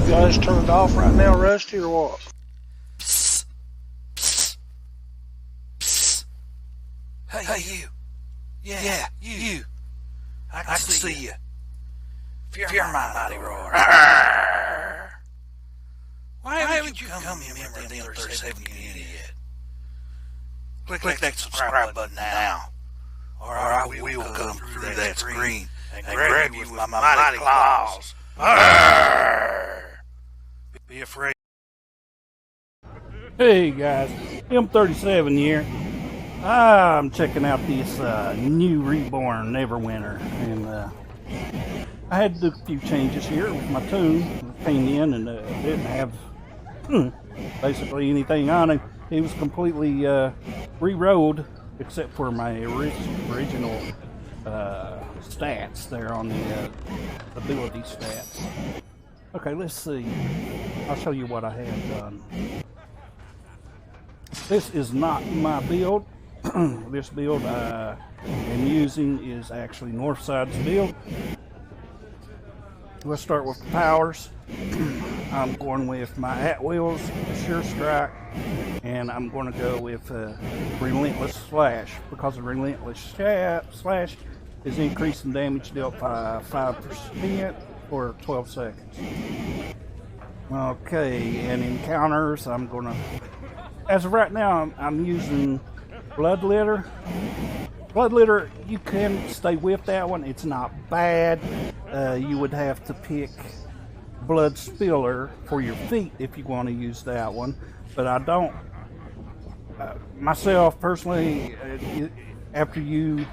guys turned off right now, Rusty, or what? Psst, psst, psst. Hey, you. Yeah, you. I can see you. Fear my mighty roar. Why haven't you come in member of the ep2 community yet? Click that subscribe button now, or I will come through that screen and grab you with my mighty claws. Be afraid. Hey guys, ep2 here. I'm checking out this new reborn Neverwinter, and I had to do a few changes here with my tune. Came in and didn't have basically anything on it. It was completely re-rolled except for my original stats there on the ability stats. Okay, let's see. I'll show you what I had done. This is not my build. This build I am using is actually Northside's build. Let's start with the powers. I'm going with my at-wheels, Sure Strike, and I'm going to go with Relentless Slash, because the Relentless Slash is increasing damage dealt by 5% for 12 seconds. Okay, and encounters, I'm going to, as of right now, I'm using Blood Litter. Blood Litter, you can stay with that one. It's not bad. You would have to pick Blood Spiller for your feet if you want to use that one. But I don't. Myself, personally, after you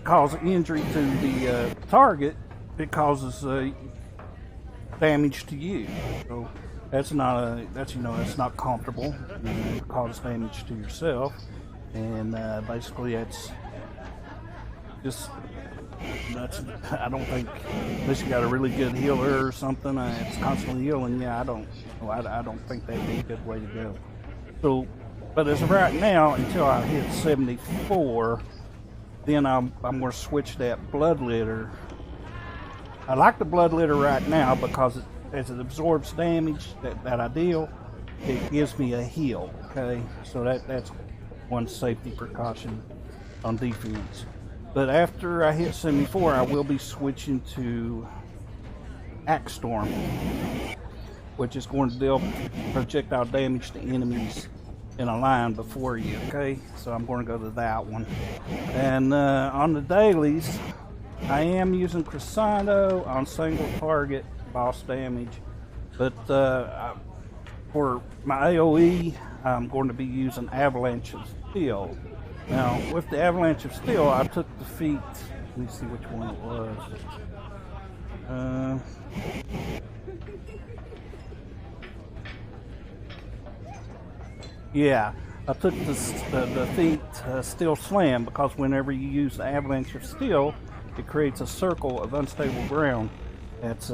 cause injury to the target, it causes damage to you. So that's not that's not comfortable. It causes damage to yourself. And basically that's just, I don't think, unless you got a really good healer or something, it's constantly healing. Yeah, I don't think that'd be a good way to go. So, but as of right now, until I hit 74, then I'm going to switch that Blood Litter. I like the Blood Litter right now because as it absorbs damage that I deal, it gives me a heal. Okay, so that's one safety precaution on defense. But after I hit 74, I will be switching to Axe Storm, which is going to deal projectile damage to enemies in a line before you. Okay, so I'm going to go to that one. And on the dailies, I am using Crescendo on single target boss damage, but for my AoE, I'm going to be using Avalanche of Steel. Now, with the Avalanche of Steel, I took the feat. Let me see which one it was. Yeah, I took the feat Steel Slam, because whenever you use the Avalanche of Steel, it creates a circle of unstable ground. That's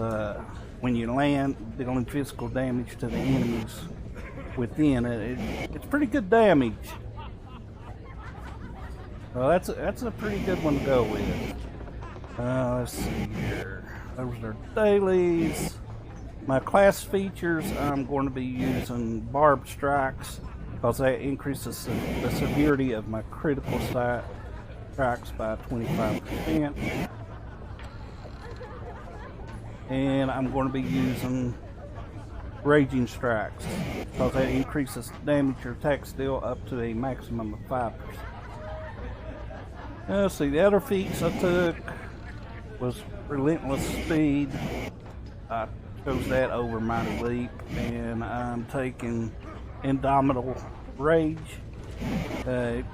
when you land, dealing physical damage to the enemies within it. It's pretty good damage. Well, that's a pretty good one to go with. Let's see here. Those are dailies. My class features, I'm going to be using Barbed Strikes, because that increases the severity of my critical strikes by 25%. And I'm going to be using Raging Strikes, because that increases damage or attack skill up to a maximum of 5%. Let's see, the other feats I took was Relentless Speed. I chose that over Mighty Leap, and I'm taking Indomitable Rage. It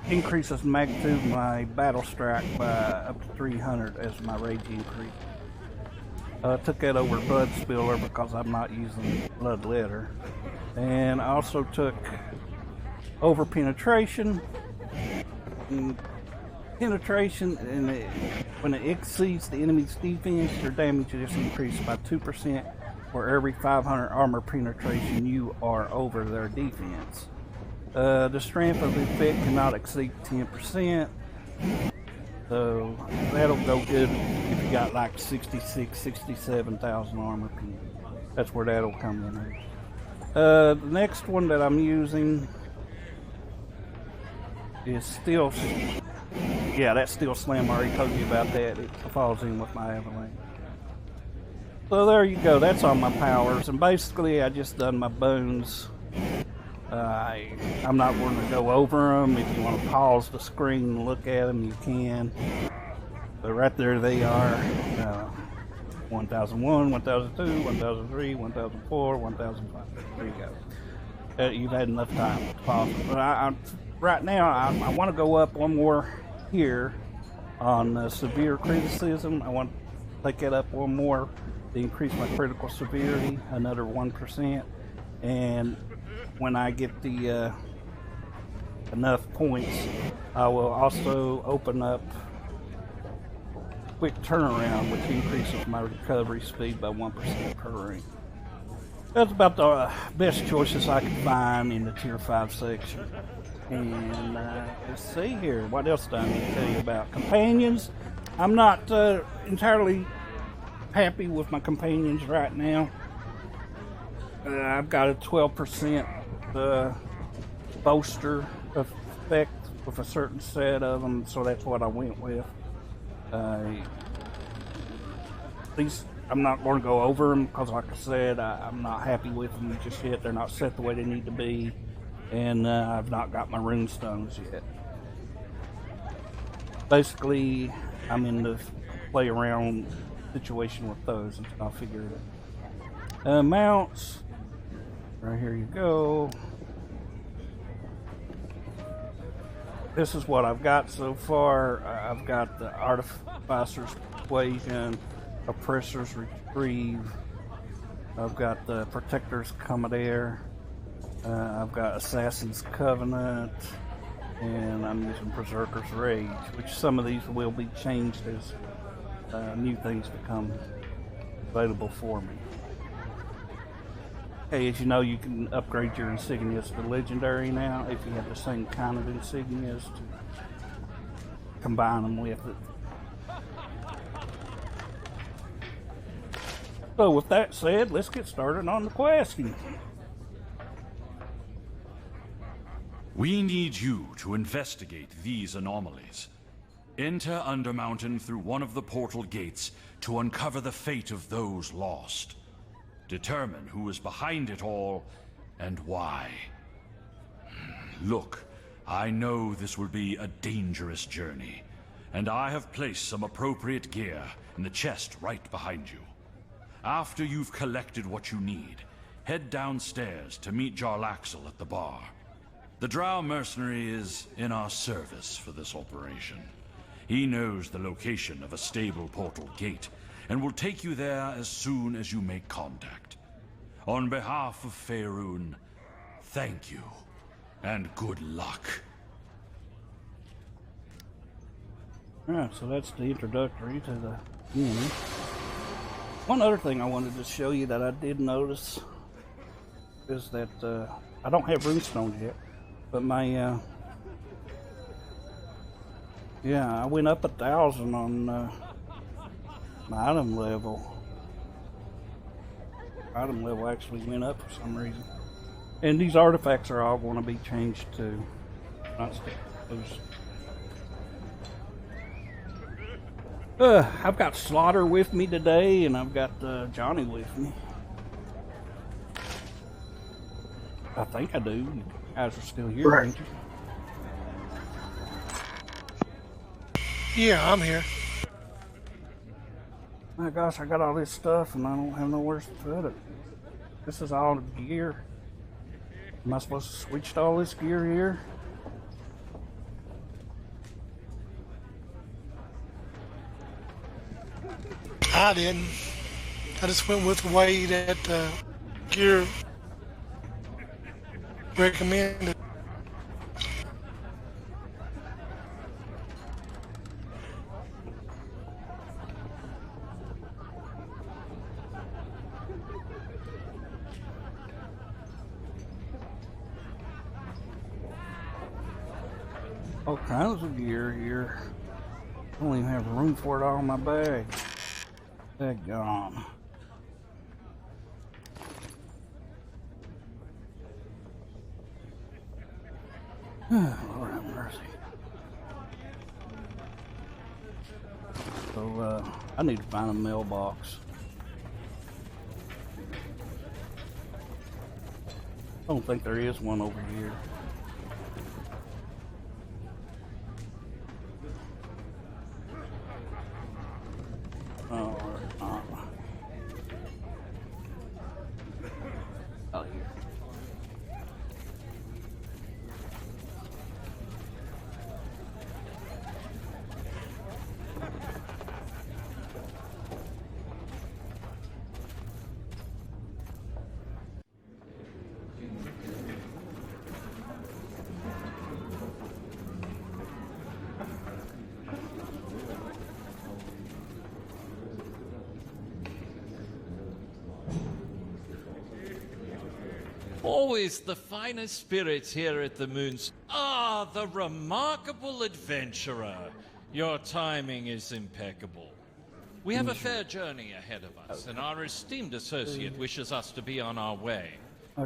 increases the magnitude of my battle strike by up to 300 as my rage increase. I took that over Blood Spiller because I'm not using Blood Litter. And I also took over Penetration. Penetration, and when it exceeds the enemy's defense, your damage is increased by 2% for every 500 armor penetration you are over their defense. The strength of the effect cannot exceed 10%. So that'll go good if you got like 66, 67,000 armor pieces. That's where that'll come in at. The next one that I'm using is still, yeah, that's still slim. I already told you about that. It falls in with my avalanche. So there you go. That's all my powers. And basically, I just done my boons. I'm not going to go over them. If you want to pause the screen and look at them, you can. But right there they are. 1001, 1002, 1003, 1004, 1005. There you go. You've had enough time to pause it. But right now, I want to go up one more here on severe criticism. I want to take it up one more to increase my critical severity, another 1%. And when I get the enough points, I will also open up quick turnaround, which increases my recovery speed by 1% per ring. That's about the best choices I could find in the tier 5 section. And let's see here, what else do I need to tell you about? Companions. I'm not entirely happy with my companions right now. I've got a 12% bolster effect with a certain set of them, so that's what I went with. These, I'm not going to go over them because, like I said, I'm not happy with them just yet. They're not set the way they need to be, and I've not got my rune stones yet. Basically, I'm in the play around situation with those until I figure it out. Mounts. Right here you go. This is what I've got so far. I've got the Artificer's Persuasion, Oppressor's Reprieve. I've got the Protector's Commandeer. I've got Assassin's Covenant. And I'm using Berserker's Rage, which some of these will be changed as new things become available for me. Hey, as you know, you can upgrade your insignias to legendary now if you have the same kind of insignias to combine them with it. So with that said, let's get started on the questing. We need you to investigate these anomalies. Enter Undermountain through one of the portal gates to uncover the fate of those lost. Determine who is behind it all and why. Look, I know this will be a dangerous journey, and I have placed some appropriate gear in the chest right behind you. After you've collected what you need, head downstairs to meet Jarlaxle at the bar. The Drow mercenary is in our service for this operation. He knows the location of a stable portal gate and will take you there as soon as you make contact. On behalf of Faerun, thank you and good luck. Alright, so that's the introductory to the game. One other thing I wanted to show you that I did notice is that I don't have runestones yet. But my, yeah, I went up 1,000 on my item level. Item level actually went up for some reason. And these artifacts are all going to be changed to not statues. I've got Slaughter with me today, and I've got Johnny with me. I think I do. You guys are still here, Right. aren't you? Yeah, I'm here. My gosh, I got all this stuff and I don't have nowhere to put it. This is all the gear. Am I supposed to switch to all this gear here? I didn't. I just went with the way that gear recommended. All kinds of gear here. don't even have room for it all in my bag. That gone. Lord have mercy. So, I need to find a mailbox. I don't think there is one over here. Oh, oh, here. Always the finest spirits here at the Moons. Ah, the remarkable adventurer. Your timing is impeccable. We have a fair journey ahead of us, and our esteemed associate wishes us to be on our way.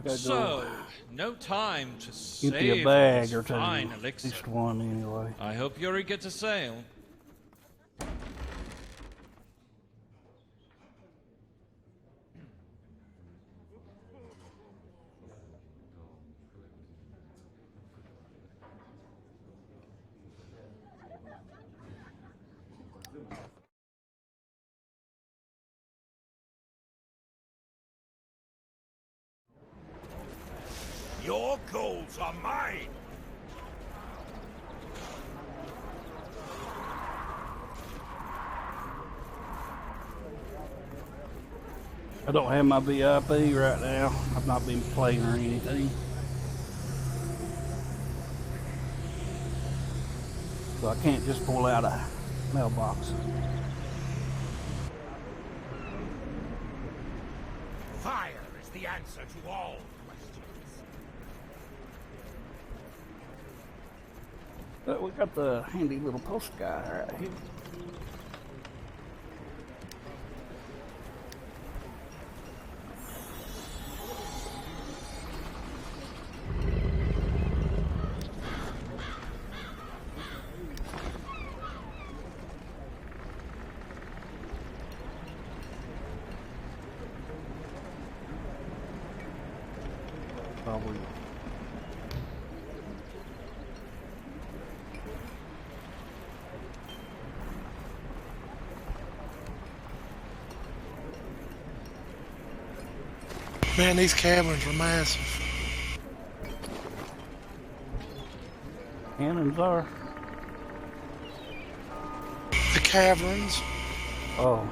So, no time to save empty a bag or this two. fine At elixir. least one anyway. I hope you're eager to sail. Your goals are mine! I don't have my VIP right now. I've not been playing or anything. So I can't just pull out a mailbox. Fire is the answer to all questions. We got the handy little post guy right here. Probably. Man, these caverns are massive. Cannons are. The caverns. Oh.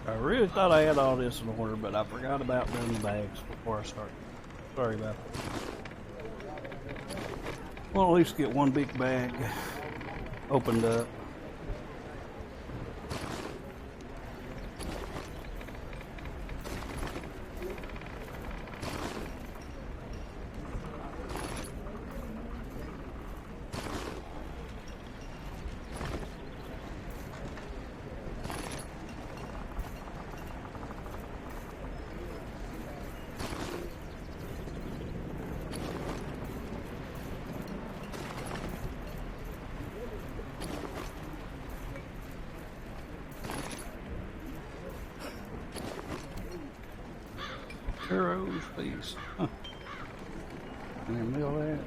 I really thought I had all this in order, but I forgot about doing the bags before I started. Sorry about that. We'll at least get one big bag opened up. Arrows, please. Huh. And then mill that.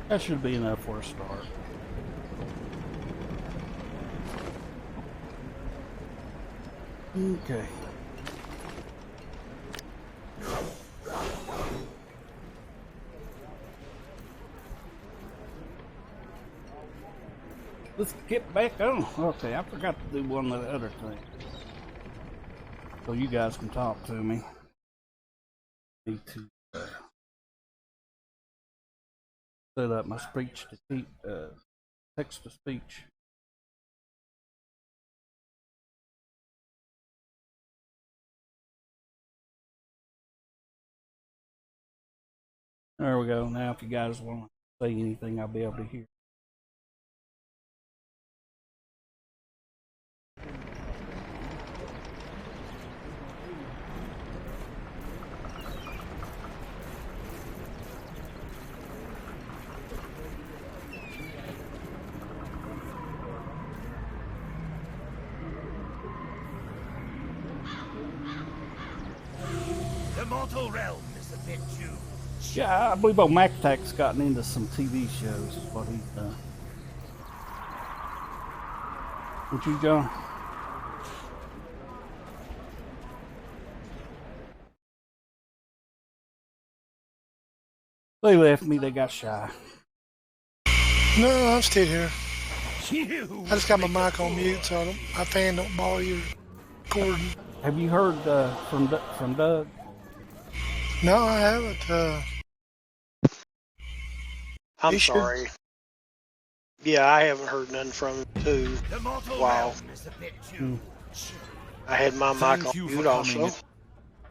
That should be enough for a start. Okay. Let's get back on. Okay, I forgot to do one of the other things. So you guys can talk to me. Need to set up my speech to keep text to speech. There we go. Now if you guys want to say anything, I'll be able to hear. The mortal realm is a bit too. Yeah, I believe old Mac Attack's gotten into some TV shows, is what he's done. What you, John? They left me, they got shy. No, I'm still here. You I just got my mic on mute, so my fan don't bother your recording. Have you heard from Doug? No, I haven't. I'm You should. sorry. Yeah, I haven't heard nothing from him too. The mortal Wow. realm is a bit too I had my mic Thank on you for mute coming. also.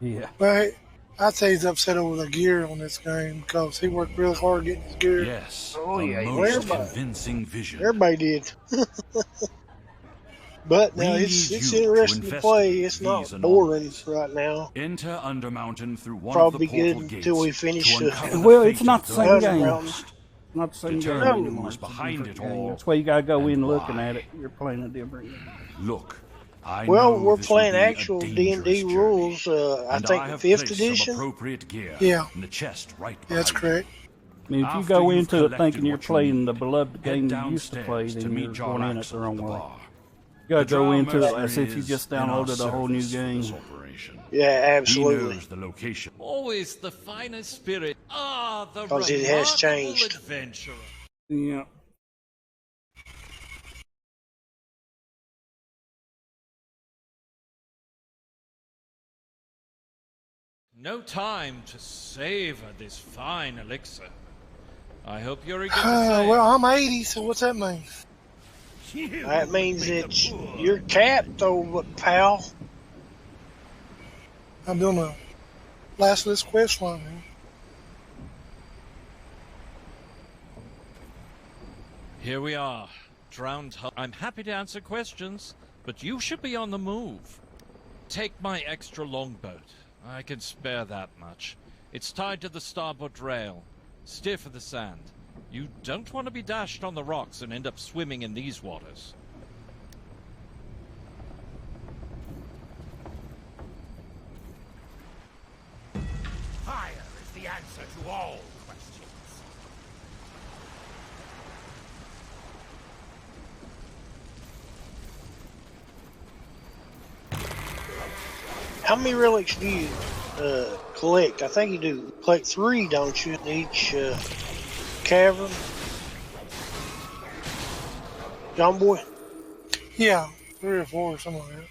Yeah. Well, I'd say he's upset over the gear on this game because he worked really hard getting his gear. Yes, Oh, a yeah, most everybody- convincing vision. Everybody did. But We now need it's you interesting to play. investigate It's not these boring anomalies. right now. Enter Undermountain through one Probably of the portal good gates until we finish to the- uncover the Well, fate it's not of the those same game. Underground. Not the same game Determine anymore. who's It's a behind different it game. all That's why you gotta go and in looking why. at it. You're playing a different game. Look, I Well, know we're this will playing be a actual dangerous D&D journey, rules. I and think I have 5th placed edition. some appropriate gear Yeah. in the chest right Yeah, that's behind correct. I mean, if you After go you've into it collected thinking you're what you playing the need, beloved head game you used to play, downstairs to then you're meet going in it Axel the wrong at the way. bar. You gotta The go drow into it mercenary as if you is just in our downloaded a whole new service for game. this operation. Yeah, He absolutely. knows the location. Always the finest spirit. Ah, the 'Cause it has remarkable changed. adventurer. Yeah. No time to savor this fine elixir. I hope you're eager to Well, I'm 80, so what's that mean? You That means make that the poor. you're capped, old pal. I'm doing a last list quest line here. Here we are, drowned. I'm happy to answer questions, but you should be on the move. Take my extra longboat. I can spare that much. It's tied to the starboard rail. Steer for the sand. You don't want to be dashed on the rocks and end up swimming in these waters. Fire is the answer to all questions. How many relics do you collect? I think you do collect 3, don't you, in each cavern? John Boy? Yeah, 3 or 4 or something like that.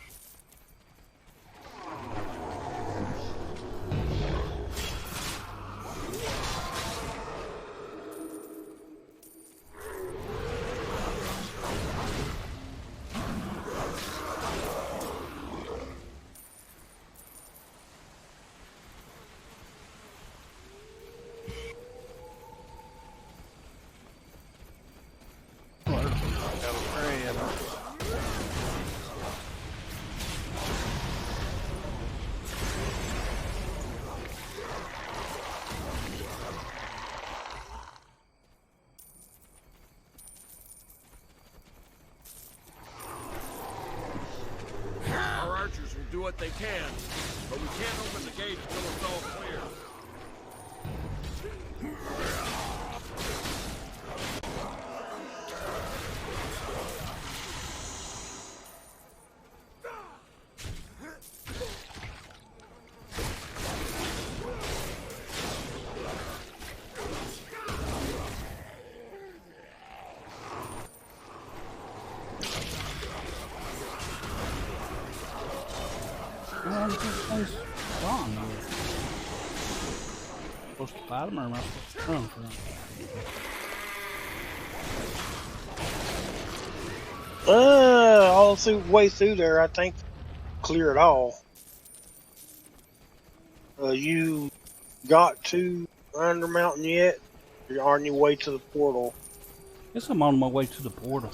Our archers will do what they can, but we can't open the gate until it's all clear. Well, this place gone. Supposed to fight them, or am I supposed to run for them? All through way through there, I think clear it all. You got to Undermountain yet? You're on your way to the portal. Guess I'm on my way to the portal.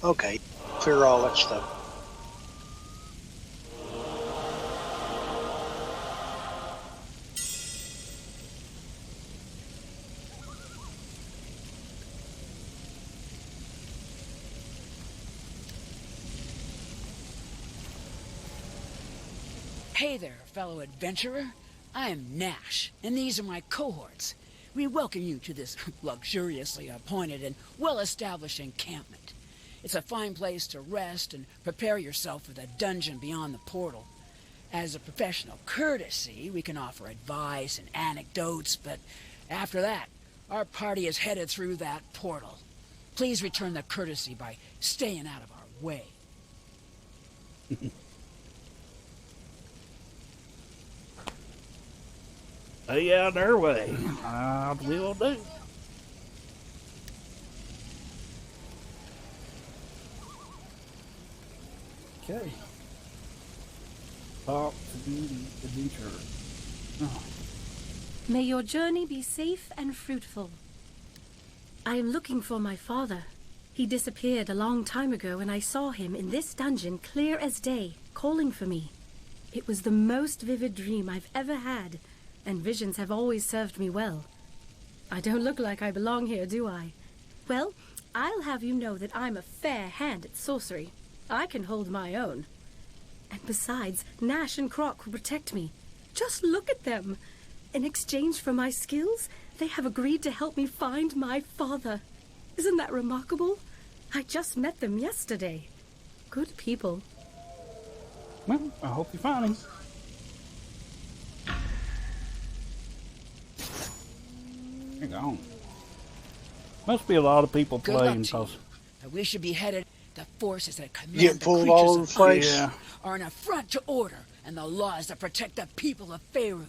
Okay, clear all that stuff. Hey there, fellow adventurer. I am Nash, and these are my cohorts. We welcome you to this luxuriously appointed and well-established encampment. It's a fine place to rest and prepare yourself for the dungeon beyond the portal. As a professional courtesy, we can offer advice and anecdotes, but after that, our party is headed through that portal. Please return the courtesy by staying out of our way. Stay out of their way. I will do. Okay. Talk to the adventurer. Oh. May your journey be safe and fruitful. I am looking for my father. He disappeared a long time ago, and I saw him in this dungeon clear as day, calling for me. It was the most vivid dream I've ever had, and visions have always served me well. I don't look like I belong here, do I? Well, I'll have you know that I'm a fair hand at sorcery. I can hold my own. And besides, Nash and Croc will protect me. Just look at them. In exchange for my skills, they have agreed to help me find my father. Isn't that remarkable? I just met them yesterday. Good people. Well, I hope you find him. Hang on. Must be a lot of people playing because we should be headed. The forces that command Get the pulled all over creatures the of place. Yeah. are an affront to order and the laws that protect the people of Faerun.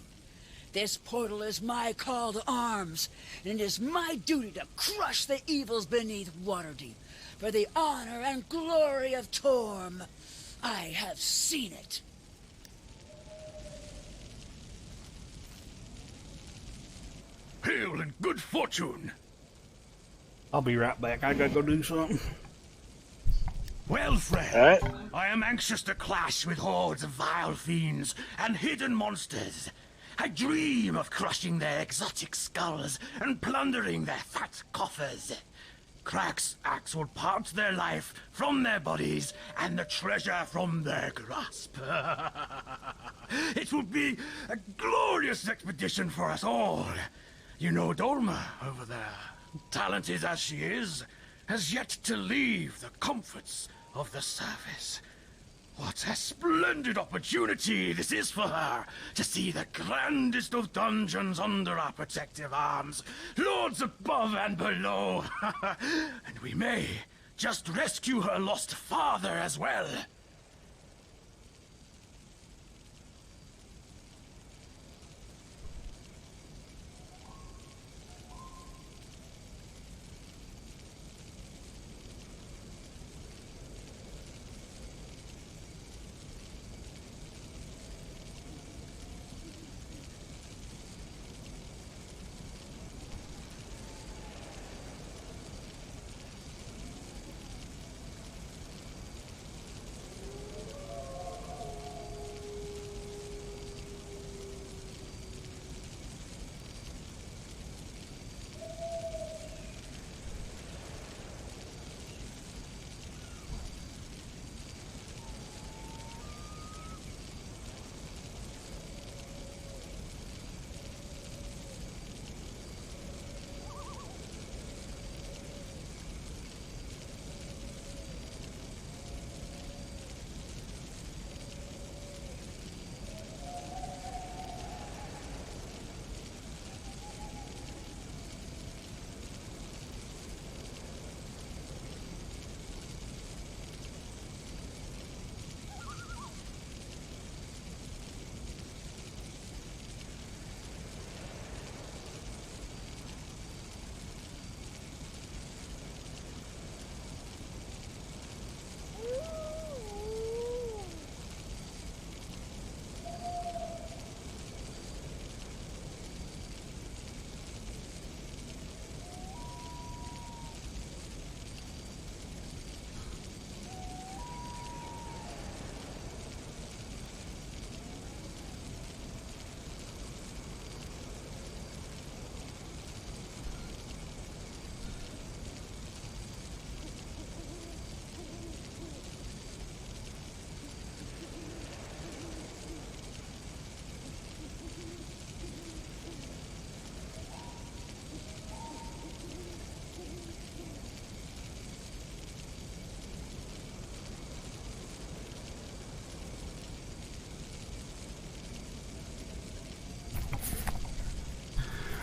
This portal is my call to arms, and it is my duty to crush the evils beneath Waterdeep for the honor and glory of Torm. I have seen it. Hail and good fortune! I'll be right back. I gotta go do something. Well, friend, Alright. I am anxious to clash with hordes of vile fiends and hidden monsters. I dream of crushing their exotic skulls and plundering their fat coffers. Cracks axe will part their life from their bodies and the treasure from their grasp. It will be a glorious expedition for us all. You know Dolma over there, talented as she is, has yet to leave the comforts of the surface. What a splendid opportunity this is for her to see the grandest of dungeons under our protective arms, lords above and below. And we may just rescue her lost father as well.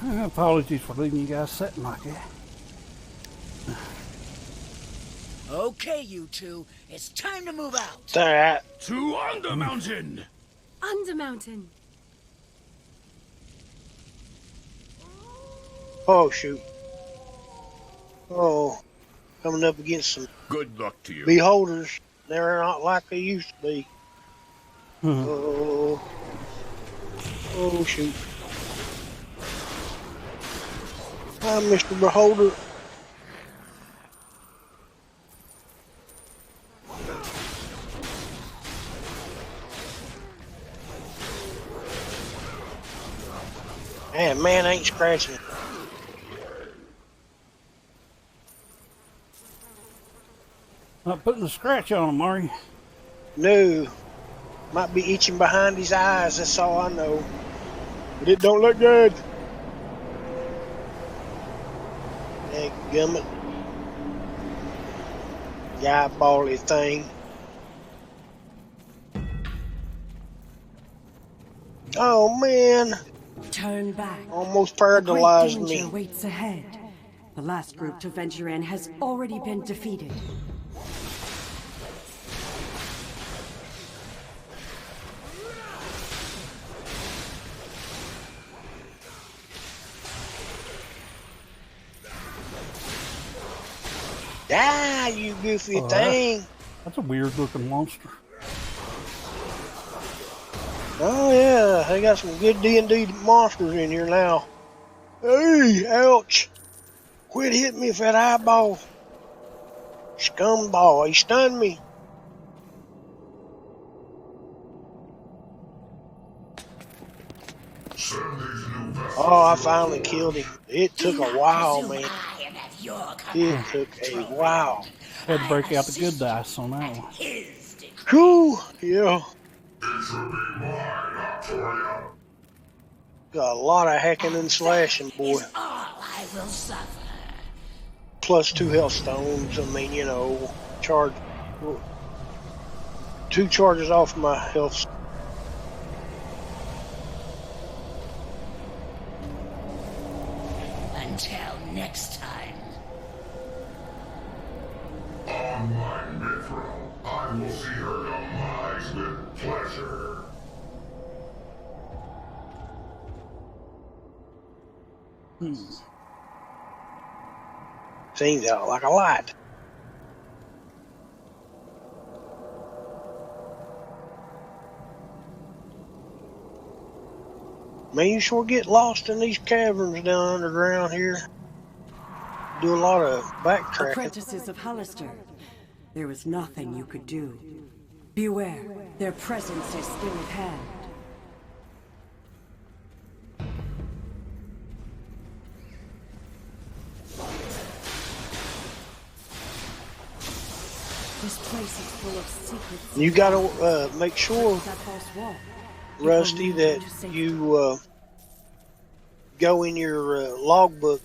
Apologies for leaving you guys sitting like that. Okay, you two, it's time to move out. Alright. To Undermountain! Undermountain. Oh shoot. Oh, coming up against some Good luck to you. beholders. They're not like they used to be. Oh. Oh shoot. Hi, Mr. Beholder. Man ain't scratching. Not putting a scratch on him, are you? No. Might be itching behind his eyes, that's all I know. But it don't look good. Dadgummit. The eyeball-y thing. Oh man. Turn back. Almost paralyzed Great danger me. waits ahead. The last group to venture in has already been defeated. Ah, you goofy thing. That's a weird looking monster. Oh yeah, they got some good D&D monsters in here now. Hey, ouch. Quit hitting me with that eyeball. Scumball, he stunned me. Oh, I finally killed him. It took a while, man. It took a while. Had to break out the good dice on that one. Whew, yeah. Got a lot of hacking and slashing, boy. Plus 2 health stones. I mean, you know, charge 2 charges off my health. Until next time. On my mithril, I will see her demise with pleasure. Seems out like a lot. Man, you sure get lost in these caverns down underground here. Do a lot of backtracking. Apprentices of Hallister, there was nothing you could do. Beware, their presence is still at hand. This place is full of secrets. You gotta make sure, Rusty, that you go in your logbook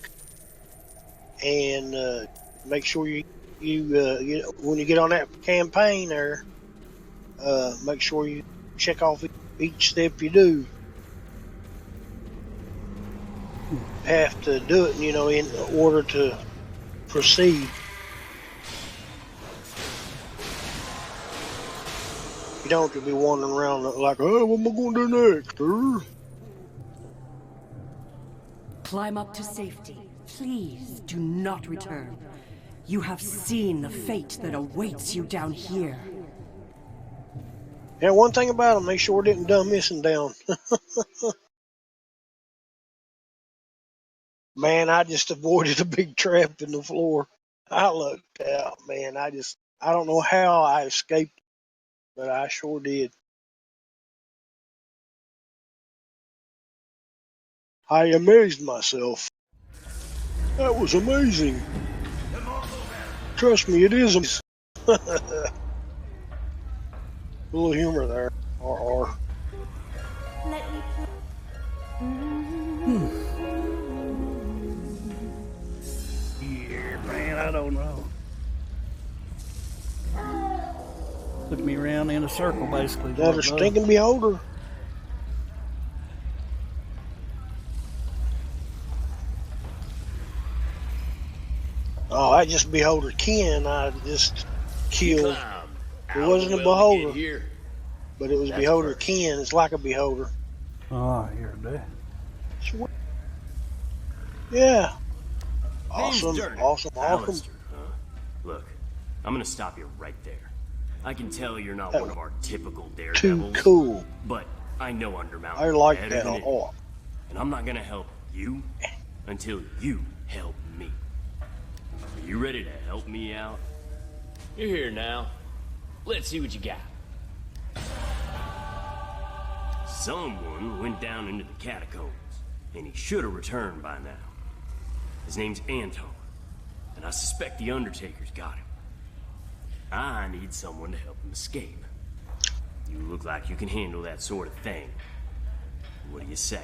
and make sure you when you get on that campaign there, make sure you check off each step you do. Have to do it, you know, in order to proceed. You don't have to be wandering around like, oh, what am I going to do next, sir? Climb up to safety. Please do not return. You have seen the fate that awaits you down here. Yeah, one thing about them, they sure didn't dumb missing down. Man, I just avoided a big trap in the floor. I lucked out, man. I don't know how I escaped, but I sure did. I amazed myself. That was amazing. Trust me, it is. A little humor there. R. Yeah, man, I don't know. Took me around in a circle, basically. Another stinking beholder. Oh, I just beholder Ken. I just killed. It wasn't a beholder, but it was beholder Ken. It's like a beholder. Oh, I hear that. Yeah. Awesome, Name's Dirk. awesome. Alistair, huh? Look, I'm gonna stop you right there. I can tell you're not one of our typical daredevils. Too cool. But I know Undermountain I like better that than a anyone. lot. And I'm not gonna help you until you help me. Are you ready to help me out? You're here now. Let's see what you got. Someone went down into the catacombs, and he should have returned by now. His name's Anton, and I suspect the Undertaker's got him. I need someone to help him escape. You look like you can handle that sort of thing. What do you say?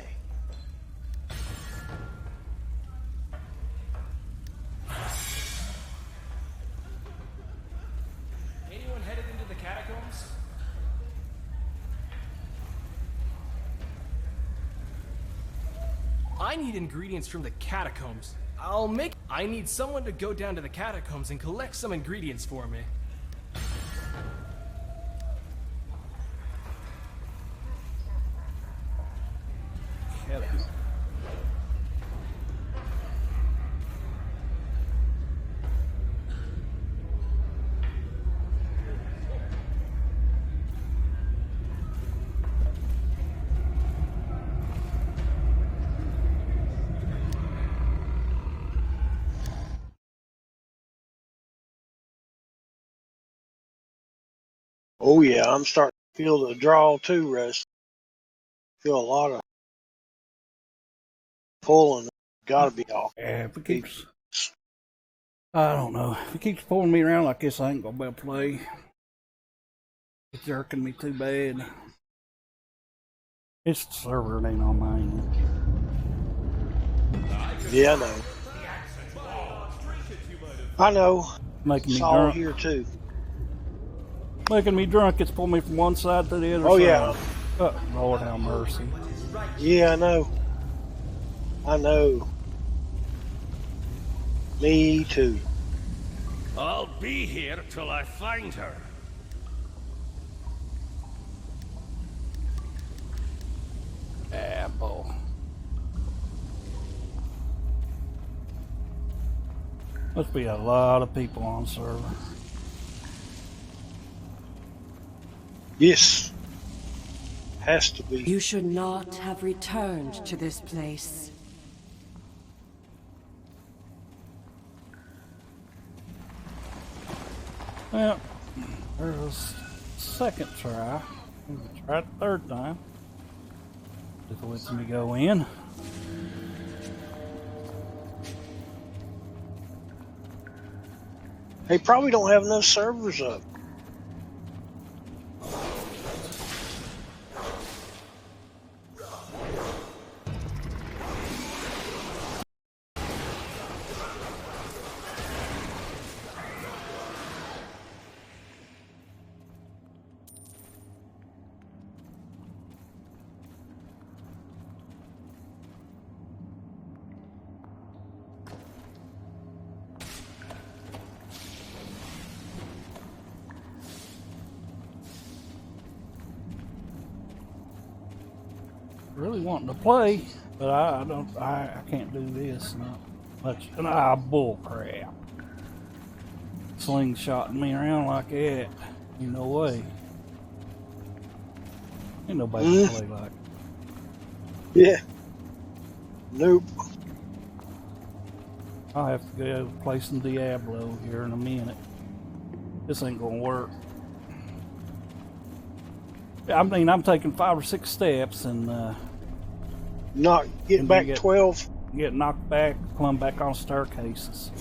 Anyone headed into the catacombs? I need ingredients from the catacombs. I need someone to go down to the catacombs and collect some ingredients for me. Oh yeah, I'm starting to feel the draw too, Russ. Feel a lot of pulling. Gotta be off. Yeah, if it keeps, I don't know. If it keeps pulling me around like this, I ain't gonna be able to play. It's jerking me too bad. It's the server, it ain't on mine. Yeah, I know. I know. Making me it's all drunk. here too. Making me drunk. It's pulling me from one side to the other Oh side. yeah. Oh, Lord have mercy. Yeah, I know. I know. Me too. I'll be here till I find her. Apple. Must be a lot of people on server. Yes. Has to be. You should not have returned to this place. Well, there's a second try. We'll try it the third time. If it lets me go in. They probably don't have enough servers up. Really wanting to play, but I can't do this. Not much. Bull crap. Slingshotting me around like that. Ain't no way. Ain't nobody can play like. Yeah. Nope. I'll have to go play some Diablo here in a minute. This ain't gonna work. I mean, I'm taking 5 or 6 steps and not get back 12. Get knocked back, plumb back on staircases.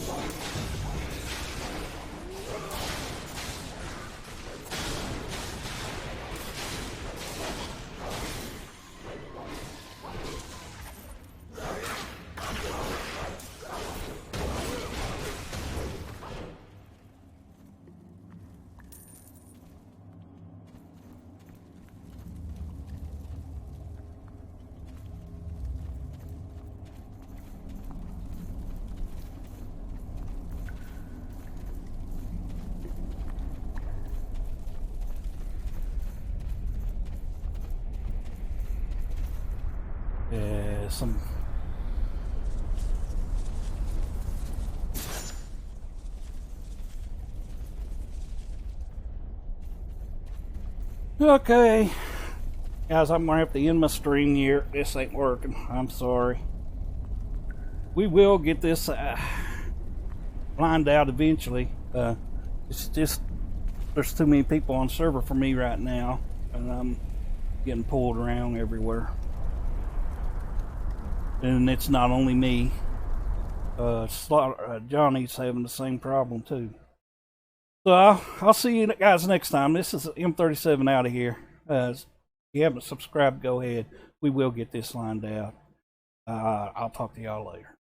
Okay. Guys, I'm gonna have to end my stream here. This ain't working. I'm sorry. We will get this lined out eventually. It's just there's too many people on server for me right now, and I'm getting pulled around everywhere. And it's not only me. Johnny's having the same problem too. So I'll see you guys next time. This is M37 out of here. If you haven't subscribed, go ahead. We will get this lined out. I'll talk to y'all later.